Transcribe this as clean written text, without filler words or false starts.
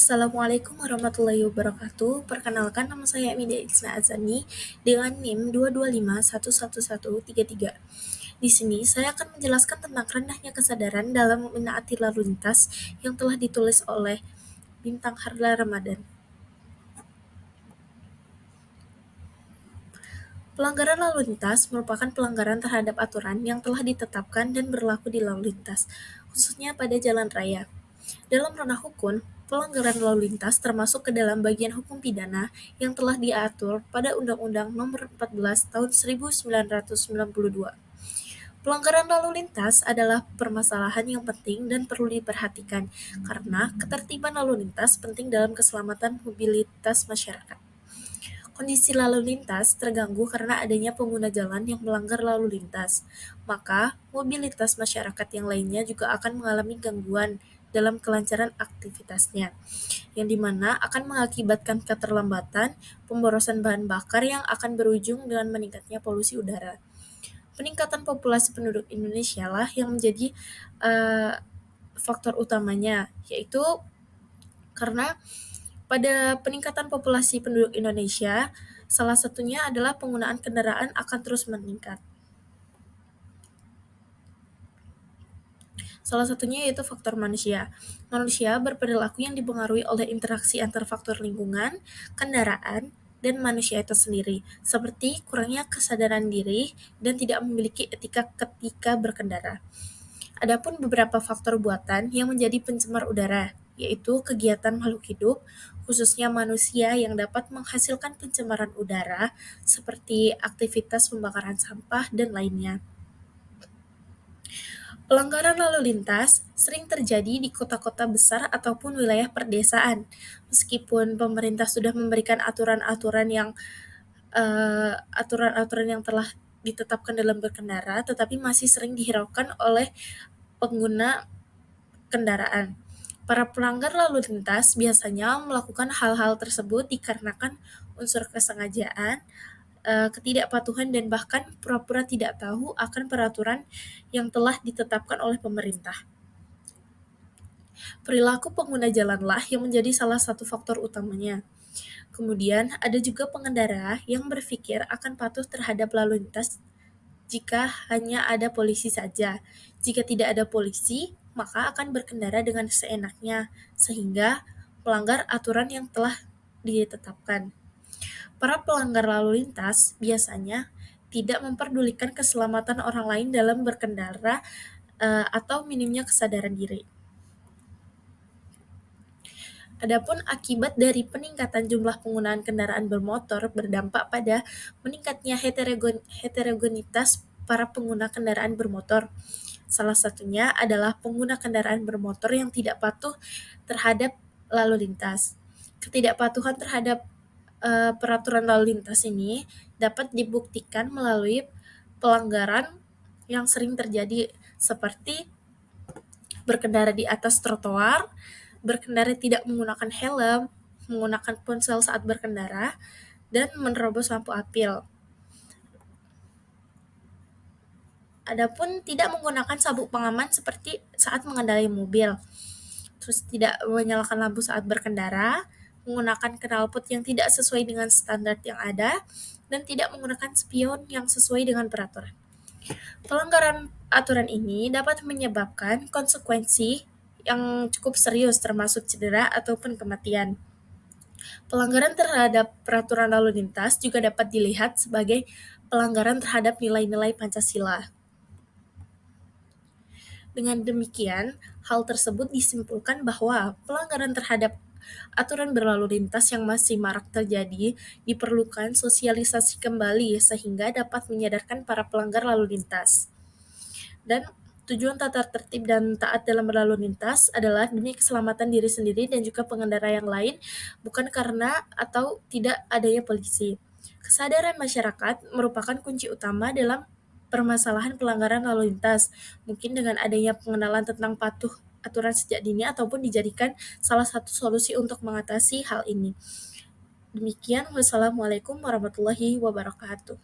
Assalamualaikum warahmatullahi wabarakatuh. Perkenalkan, nama saya Emilia Isna Azani dengan NIM 225111133. Di sini saya akan menjelaskan tentang rendahnya kesadaran dalam menaati lalu lintas yang telah ditulis oleh Bintang Harla Ramadan. Pelanggaran lalu lintas merupakan pelanggaran terhadap aturan yang telah ditetapkan dan berlaku di lalu lintas, khususnya pada jalan raya. Dalam ranah hukum, pelanggaran lalu lintas termasuk ke dalam bagian hukum pidana yang telah diatur pada Undang-Undang Nomor 14 Tahun 1992. Pelanggaran lalu lintas adalah permasalahan yang penting dan perlu diperhatikan karena ketertiban lalu lintas penting dalam keselamatan mobilitas masyarakat. Kondisi lalu lintas terganggu karena adanya pengguna jalan yang melanggar lalu lintas, maka mobilitas masyarakat yang lainnya juga akan mengalami gangguan dalam kelancaran aktivitasnya, yang dimana akan mengakibatkan keterlambatan, pemborosan bahan bakar yang akan berujung dengan meningkatnya polusi udara. Peningkatan populasi penduduk Indonesia lah yang menjadi uh, faktor utamanya, yaitu karena pada peningkatan populasi penduduk Indonesia, salah satunya adalah penggunaan kendaraan akan terus meningkat. Salah satunya yaitu faktor manusia. Manusia berperilaku yang dipengaruhi oleh interaksi antar faktor lingkungan, kendaraan, dan manusia itu sendiri, seperti kurangnya kesadaran diri dan tidak memiliki etika ketika berkendara. Adapun beberapa faktor buatan yang menjadi pencemar udara, yaitu kegiatan makhluk hidup, khususnya manusia yang dapat menghasilkan pencemaran udara seperti aktivitas pembakaran sampah dan lainnya. Pelanggaran lalu lintas sering terjadi di kota-kota besar ataupun wilayah perdesaan. Meskipun pemerintah sudah memberikan aturan-aturan yang telah ditetapkan dalam berkendara, tetapi masih sering dihiraukan oleh pengguna kendaraan. Para pelanggar lalu lintas biasanya melakukan hal-hal tersebut dikarenakan unsur kesengajaan, ketidakpatuhan, dan bahkan pura-pura tidak tahu akan peraturan yang telah ditetapkan oleh pemerintah. Perilaku pengguna jalanlah yang menjadi salah satu faktor utamanya. Kemudian ada juga pengendara yang berpikir akan patuh terhadap lalu lintas jika hanya ada polisi saja. Jika tidak ada polisi, maka akan berkendara dengan seenaknya, sehingga melanggar aturan yang telah ditetapkan. Para pelanggar lalu lintas biasanya tidak memperdulikan keselamatan orang lain dalam berkendara atau minimnya kesadaran diri. Adapun akibat dari peningkatan jumlah penggunaan kendaraan bermotor berdampak pada meningkatnya heterogenitas para pengguna kendaraan bermotor. Salah satunya adalah pengguna kendaraan bermotor yang tidak patuh terhadap lalu lintas. Ketidakpatuhan terhadap peraturan lalu lintas ini dapat dibuktikan melalui pelanggaran yang sering terjadi seperti berkendara di atas trotoar, berkendara tidak menggunakan helm, menggunakan ponsel saat berkendara, dan menerobos lampu apil. Adapun tidak menggunakan sabuk pengaman seperti saat mengendarai mobil, terus tidak menyalakan lampu saat berkendara, menggunakan knalpot yang tidak sesuai dengan standar yang ada, dan tidak menggunakan spion yang sesuai dengan peraturan. Pelanggaran aturan ini dapat menyebabkan konsekuensi yang cukup serius termasuk cedera ataupun kematian. Pelanggaran terhadap peraturan lalu lintas juga dapat dilihat sebagai pelanggaran terhadap nilai-nilai Pancasila. Dengan demikian, hal tersebut disimpulkan bahwa pelanggaran terhadap aturan berlalu lintas yang masih marak terjadi diperlukan sosialisasi kembali sehingga dapat menyadarkan para pelanggar lalu lintas. Dan tujuan tata tertib dan taat dalam berlalu lintas adalah demi keselamatan diri sendiri dan juga pengendara yang lain, bukan karena atau tidak adanya polisi. Kesadaran masyarakat merupakan kunci utama dalam permasalahan pelanggaran lalu lintas, mungkin dengan adanya pengenalan tentang patuh aturan sejak dini ataupun dijadikan salah satu solusi untuk mengatasi hal ini. Demikian, wassalamualaikum warahmatullahi wabarakatuh.